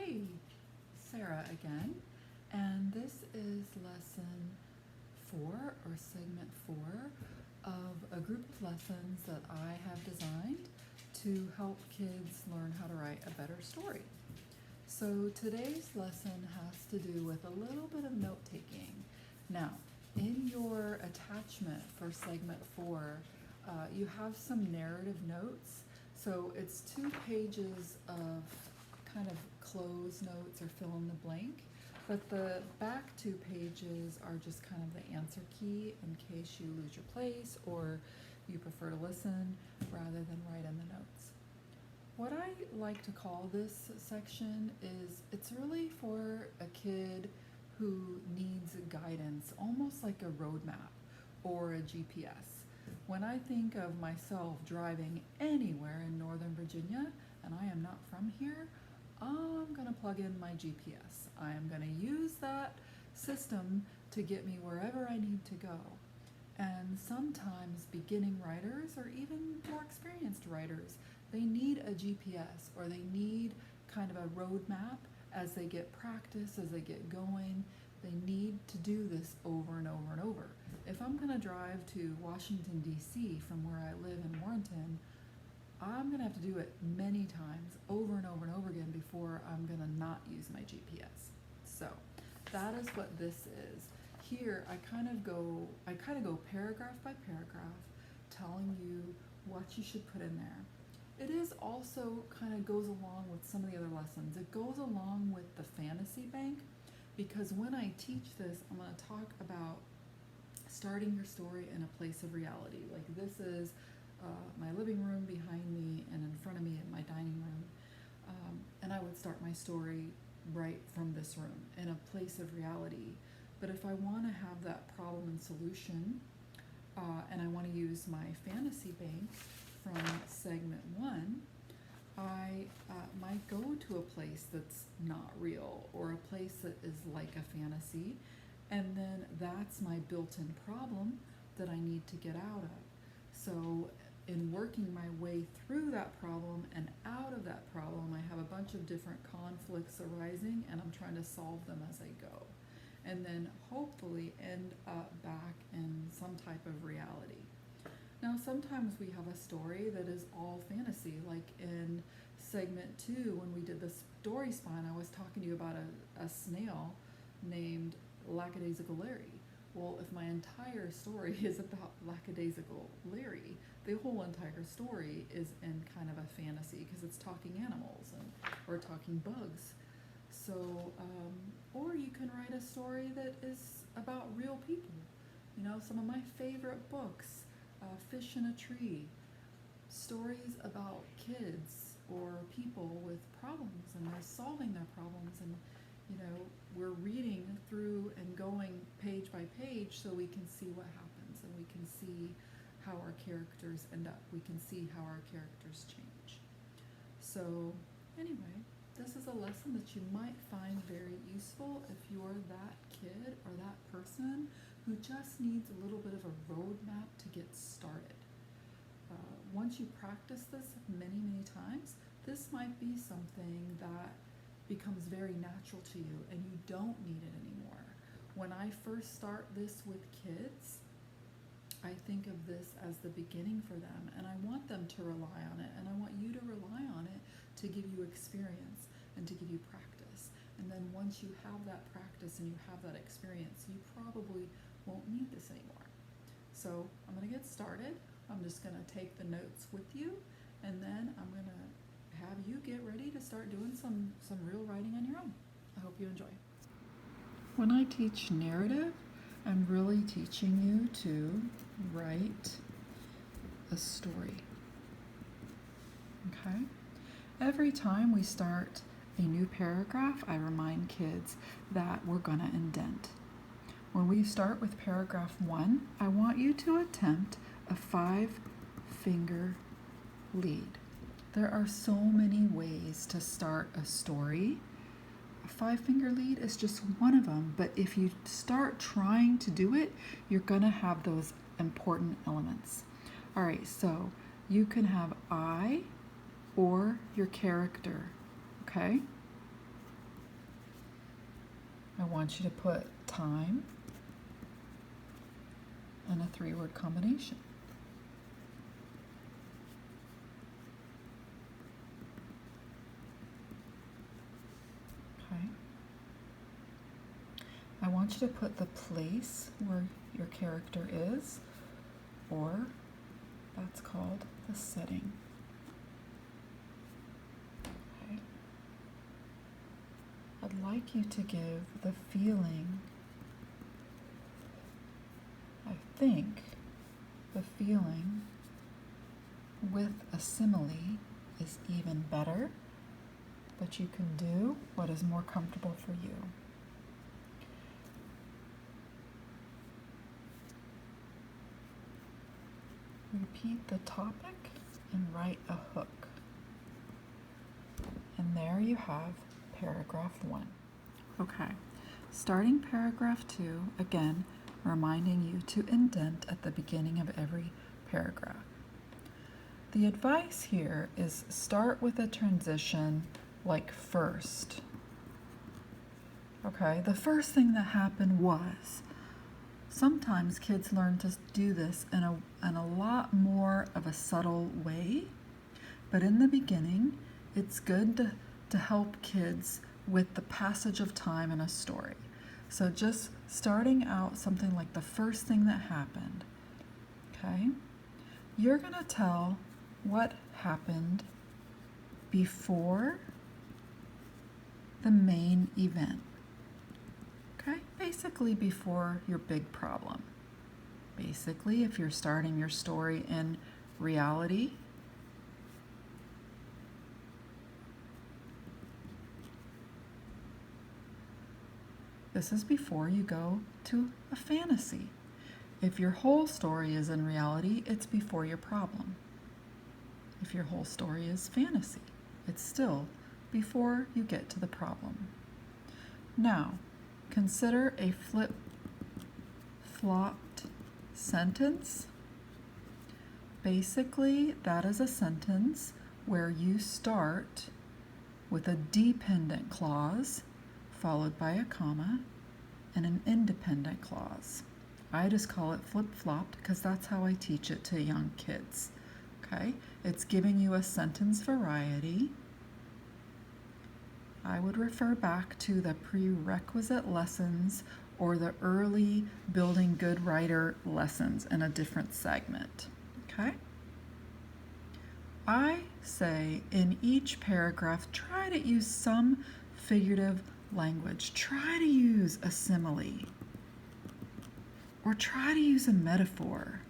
Hey, Sarah again, and this is lesson 4 or segment 4 of a group of lessons that I have designed to help kids learn how to write a better story. So today's lesson has to do with a little bit of note taking. Now, in your attachment for segment 4, you have some narrative notes. So it's 2 pages of kind of close notes or fill in the blank, but the back 2 pages are just kind of the answer key in case you lose your place or you prefer to listen rather than write in the notes. What I like to call this section is it's really for a kid who needs guidance, almost like a roadmap or a GPS. When I think of myself driving anywhere in Northern Virginia, and I am not from here, I'm going to plug in my GPS. I am going to use that system to get me wherever I need to go. And sometimes beginning writers or even more experienced writers, they need a GPS or they need kind of a roadmap as they get practice, as they get going. They need to do this over and over and over. If I'm going to drive to Washington, D.C. from where I live in Warrenton, I'm going to have to do it many times over and over and over again before I'm going to not use my GPS. So that is what this is. Here I kind of go paragraph by paragraph telling you what you should put in there. It is also kind of goes along with some of the other lessons. It goes along with the fantasy bank because when I teach this, I'm going to talk about starting your story in a place of reality. Like this is my living room behind me and in front of me in my dining room. And I would start my story right from this room in a place of reality. But if I want to have that problem and solution, and I want to use my fantasy bank from segment 1, I might go to a place that's not real or a place that is like a fantasy, and then that's my built-in problem that I need to get out of. So in working my way through that problem and out of that problem, I have a bunch of different conflicts arising and I'm trying to solve them as I go. And then hopefully end up back in some type of reality. Now sometimes we have a story that is all fantasy, like in segment 2 when we did the story spine, I was talking to you about a snail named Lackadaisical Larry. Well, if my entire story is about Lackadaisical Larry, the whole entire story is in kind of a fantasy because it's talking animals or talking bugs. So, or you can write a story that is about real people. You know, some of my favorite books, Fish in a Tree, stories about kids or people with problems and they're solving their problems and you know, we're reading through and going page by page so we can see what happens and we can see how our characters end up. We can see how our characters change. So anyway, this is a lesson that you might find very useful if you're that kid or that person who just needs a little bit of a roadmap to get started. Once you practice this many, many times, this might be something that becomes very natural to you and you don't need it anymore. When I first start this with kids, I think of this as the beginning for them and I want them to rely on it and I want you to rely on it to give you experience and to give you practice. And then once you have that practice and you have that experience, you probably won't need this anymore. So I'm going to get started. I'm just going to take the notes with you and then I'm going to have you get ready to start doing some real writing on your own. I hope you enjoy. When I teach narrative, I'm really teaching you to write a story. Okay? Every time we start a new paragraph, I remind kids that we're going to indent. When we start with paragraph 1, I want you to attempt a 5-finger lead. There are so many ways to start a story. A 5-finger lead is just one of them, but if you start trying to do it, you're going to have those important elements. All right, so you can have I or your character, okay? I want you to put time and a 3-word combination. Okay. I want you to put the place where your character is, or that's called the setting. Okay. I'd like you to give the feeling, I think the feeling with a simile is even better, but you can do what is more comfortable for you. Repeat the topic and write a hook. And there you have paragraph 1. Okay, starting paragraph 2, again, reminding you to indent at the beginning of every paragraph. The advice here is start with a transition like first. Okay, the first thing that happened was. Sometimes kids learn to do this in a lot more of a subtle way, but in the beginning, it's good to help kids with the passage of time in a story. So just starting out something like the first thing that happened, okay? You're going to tell what happened before the main event. Okay, basically before your big problem. Basically, if you're starting your story in reality, this is before you go to a fantasy. If your whole story is in reality, it's before your problem. If your whole story is fantasy, it's still before you get to the problem. Now, consider a flip-flopped sentence. Basically, that is a sentence where you start with a dependent clause followed by a comma and an independent clause. I just call it flip-flopped because that's how I teach it to young kids. Okay? It's giving you a sentence variety. I would refer back to the prerequisite lessons or the early building good writer lessons in a different segment. Okay? I say in each paragraph, try to use some figurative language. Try to use a simile. Or try to use a metaphor.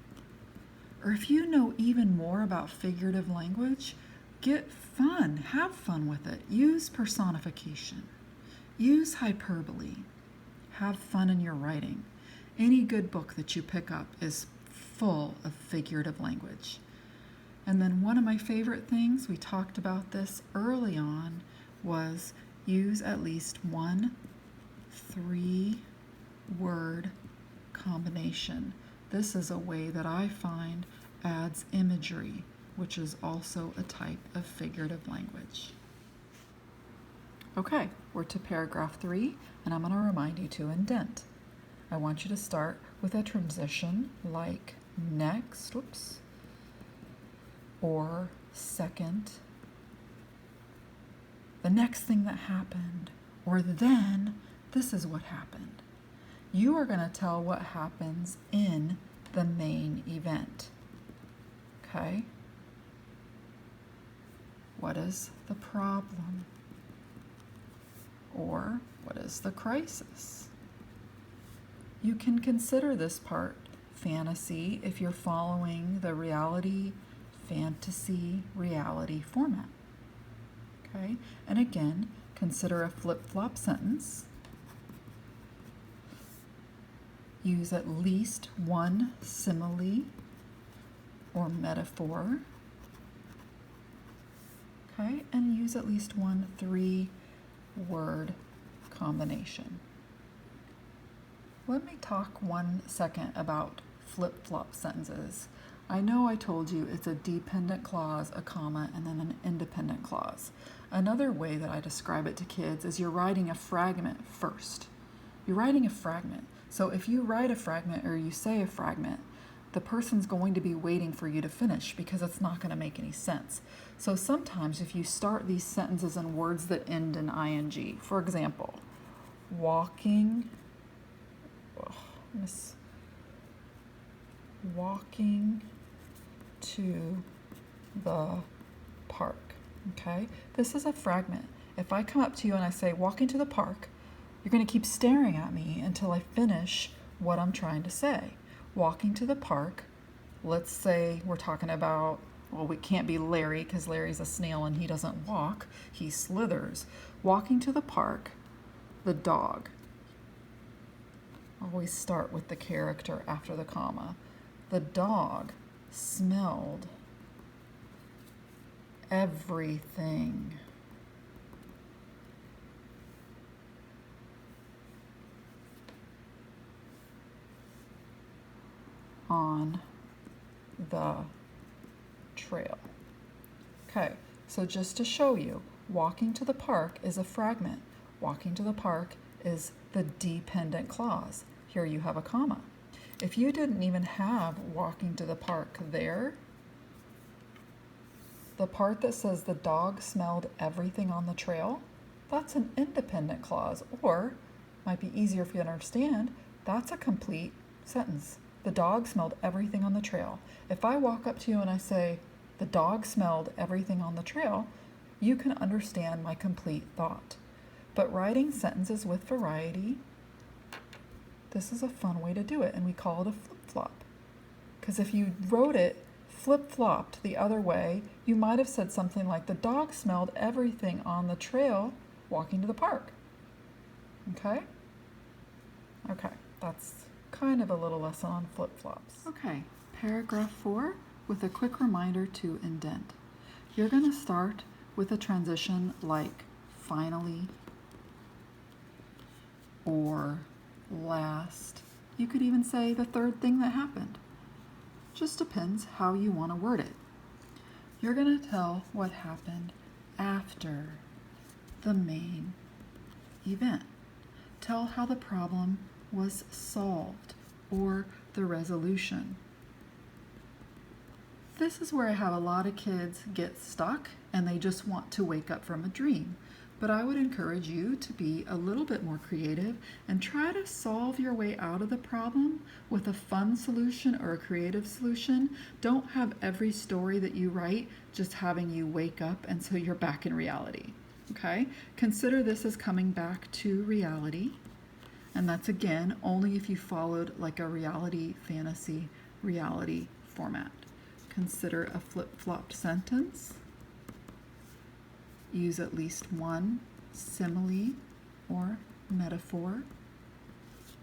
Or if you know even more about figurative language, get fun, have fun with it. Use personification. Use hyperbole. Have fun in your writing. Any good book that you pick up is full of figurative language. And then one of my favorite things, we talked about this early on, was use at least one 3-word combination. This is a way that I find adds imagery, which is also a type of figurative language. Okay, we're to paragraph 3, and I'm going to remind you to indent. I want you to start with a transition like next, or second, the next thing that happened, or then this is what happened. You are going to tell what happens in the main event. Okay? What is the problem? Or what is the crisis? You can consider this part fantasy if you're following the reality, fantasy, reality format. Okay? And again, consider a flip-flop sentence. Use at least one simile or metaphor. Okay? And use at least one 3-word combination. Let me talk 1 second about flip-flop sentences. I know I told you it's a dependent clause, a comma, and then an independent clause. Another way that I describe it to kids is you're writing a fragment first. You're writing a fragment. So if you write a fragment or you say a fragment, the person's going to be waiting for you to finish because it's not going to make any sense. So sometimes if you start these sentences in words that end in ing, for example, walking to the park. Okay, this is a fragment. If I come up to you and I say walking to the park, you're going to keep staring at me until I finish what I'm trying to say. Walking to the park, let's say we're talking about, well, we can't be Larry because Larry's a snail and he doesn't walk, he slithers. Walking to the park, the dog. Always start with the character after the comma. The dog smelled everything on the trail. Okay, so just to show you, walking to the park is a fragment. Walking to the park is the dependent clause. Here you have a comma. If you didn't even have walking to the park there, the part that says the dog smelled everything on the trail, that's an independent clause, or might be easier for you to understand, that's a complete sentence. The dog smelled everything on the trail. If I walk up to you and I say, the dog smelled everything on the trail, you can understand my complete thought. But writing sentences with variety, this is a fun way to do it, and we call it a flip-flop. Because if you wrote it flip-flopped the other way, you might have said something like, the dog smelled everything on the trail walking to the park. Okay? Okay, that's kind of a little lesson on flip-flops. Okay, paragraph 4 with a quick reminder to indent. You're going to start with a transition like finally or last. You could even say the third thing that happened. Just depends how you want to word it. You're going to tell what happened after the main event. Tell how the problem was solved or the resolution. This is where I have a lot of kids get stuck and they just want to wake up from a dream. But I would encourage you to be a little bit more creative and try to solve your way out of the problem with a fun solution or a creative solution. Don't have every story that you write just having you wake up and so you're back in reality. Okay? Consider this as coming back to reality. And that's again only if you followed like a reality, fantasy, reality format. Consider a flip-flopped sentence. Use at least one simile or metaphor.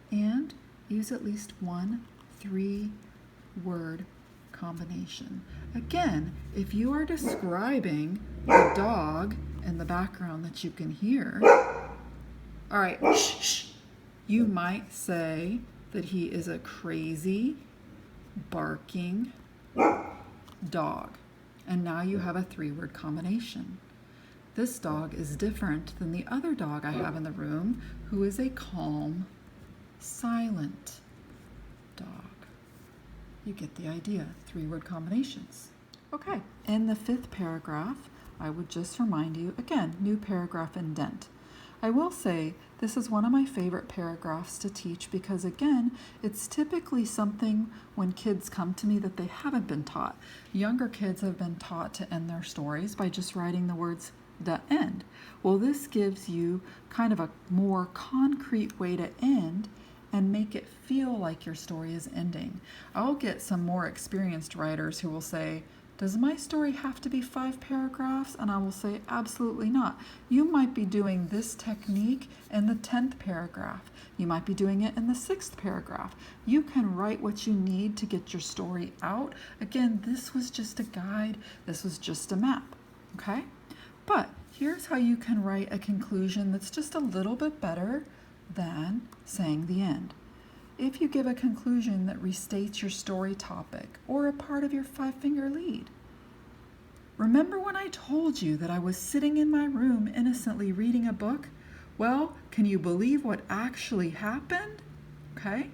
And use at least one 3-word combination. Again, if you are describing the dog in the background that you can hear, all right, shh. You might say that he is a crazy, barking dog. And now you have a 3-word combination. This dog is different than the other dog I have in the room, who is a calm, silent dog. You get the idea, 3-word combinations. Okay, in the 5th paragraph, I would just remind you, again, new paragraph indent. I will say this is one of my favorite paragraphs to teach because, again, it's typically something when kids come to me that they haven't been taught. Younger kids have been taught to end their stories by just writing the words the end. Well, this gives you kind of a more concrete way to end and make it feel like your story is ending. I'll get some more experienced writers who will say, does my story have to be 5 paragraphs? And I will say, absolutely not. You might be doing this technique in the 10th paragraph. You might be doing it in the 6th paragraph. You can write what you need to get your story out. Again, this was just a guide. This was just a map, okay? But here's how you can write a conclusion that's just a little bit better than saying the end. If you give a conclusion that restates your story topic or a part of your 5-finger lead. Remember when I told you that I was sitting in my room innocently reading a book? Well, can you believe what actually happened? Okay?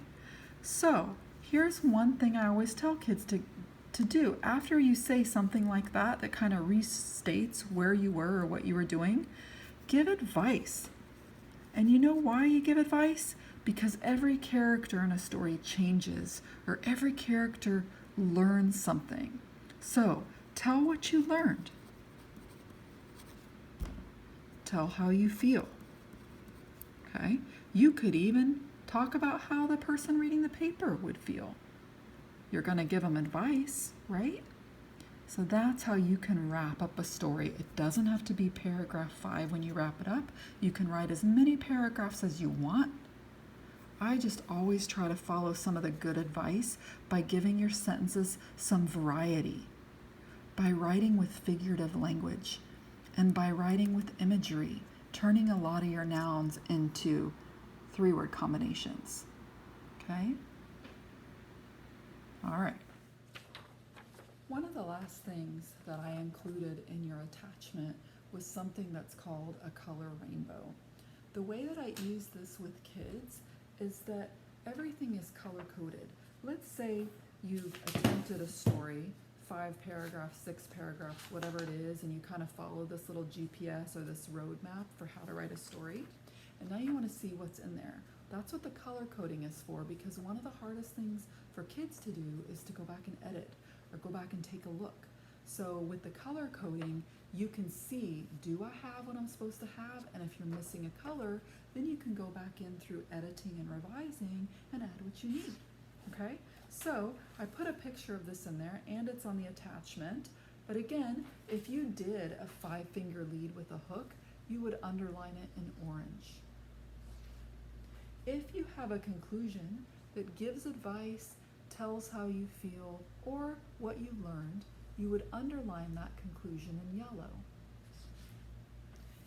So, here's one thing I always tell kids to do. After you say something like that, that kind of restates where you were or what you were doing, give advice. And you know why you give advice? Because every character in a story changes, or every character learns something. So, tell what you learned. Tell how you feel. Okay? You could even talk about how the person reading the paper would feel. You're going to give them advice, right? So that's how you can wrap up a story. It doesn't have to be paragraph 5 when you wrap it up. You can write as many paragraphs as you want. I just always try to follow some of the good advice by giving your sentences some variety, by writing with figurative language, and by writing with imagery, turning a lot of your nouns into 3-word combinations. Okay? All right. One of the last things that I included in your attachment was something that's called a color rainbow. The way that I use this with kids is that everything is color-coded. Let's say you've attempted a story, 5 paragraphs, 6 paragraphs, whatever it is, and you kind of follow this little GPS or this roadmap for how to write a story. And now you want to see what's in there. That's what the color coding is for, because one of the hardest things for kids to do is to go back and edit or go back and take a look. So with the color coding, you can see, do I have what I'm supposed to have? And if you're missing a color, then you can go back in through editing and revising and add what you need. Okay? So I put a picture of this in there, and it's on the attachment. But again, if you did a 5-finger lead with a hook, you would underline it in orange. If you have a conclusion that gives advice, tells how you feel, or what you learned, you would underline that conclusion in yellow.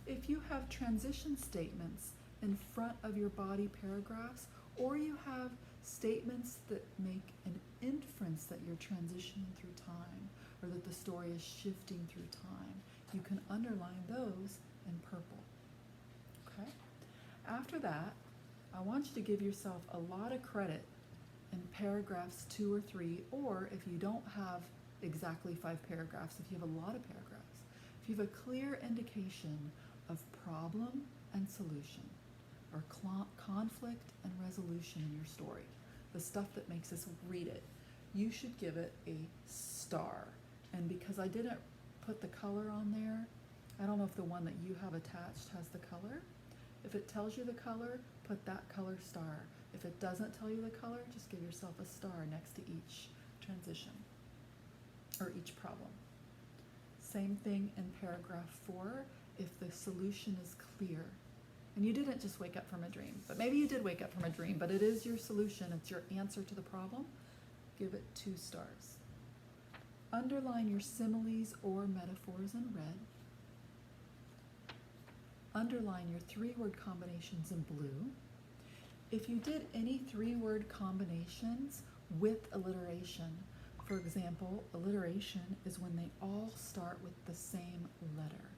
If you have transition statements in front of your body paragraphs, or you have statements that make an inference that you're transitioning through time, or that the story is shifting through time, you can underline those in purple. Okay? After that, I want you to give yourself a lot of credit in paragraphs 2 or 3, or if you don't have exactly 5 paragraphs, if you have a lot of paragraphs, if you have a clear indication of problem and solution, or conflict and resolution in your story, the stuff that makes us read it, you should give it a star. And because I didn't put the color on there, I don't know if the one that you have attached has the color. If it tells you the color, put that color star. If it doesn't tell you the color, just give yourself a star next to each transition or each problem. Same thing in paragraph 4, if the solution is clear. And you didn't just wake up from a dream, but maybe you did wake up from a dream, but it is your solution, it's your answer to the problem, give it 2 stars. Underline your similes or metaphors in red. Underline your 3-word combinations in blue. If you did any 3-word combinations with alliteration, for example, alliteration is when they all start with the same letter.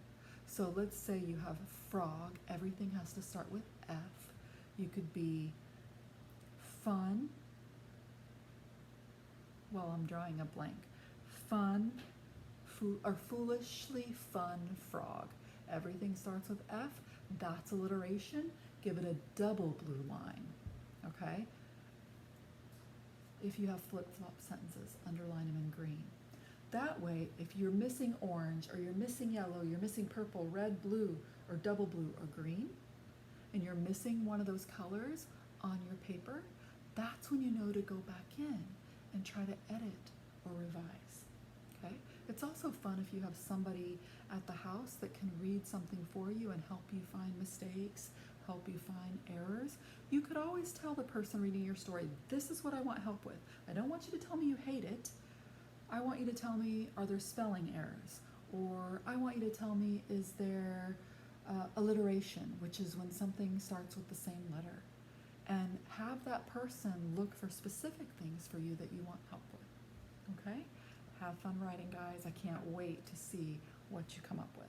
So let's say you have frog, everything has to start with F. You could be fun, well, I'm drawing a blank. Fun, or foolishly fun frog. Everything starts with F, that's alliteration. Give it a double blue line, okay? If you have flip-flop sentences, underline them in green. That way, if you're missing orange, or you're missing yellow, you're missing purple, red, blue, or double blue, or green, and you're missing one of those colors on your paper, that's when you know to go back in and try to edit or revise, okay? It's also fun if you have somebody at the house that can read something for you and help you find mistakes, help you find errors. You could always tell the person reading your story, this is what I want help with. I don't want you to tell me you hate it. I want you to tell me, are there spelling errors? Or I want you to tell me, is there alliteration, which is when something starts with the same letter. And have that person look for specific things for you that you want help with, okay? Have fun writing, guys. I can't wait to see what you come up with.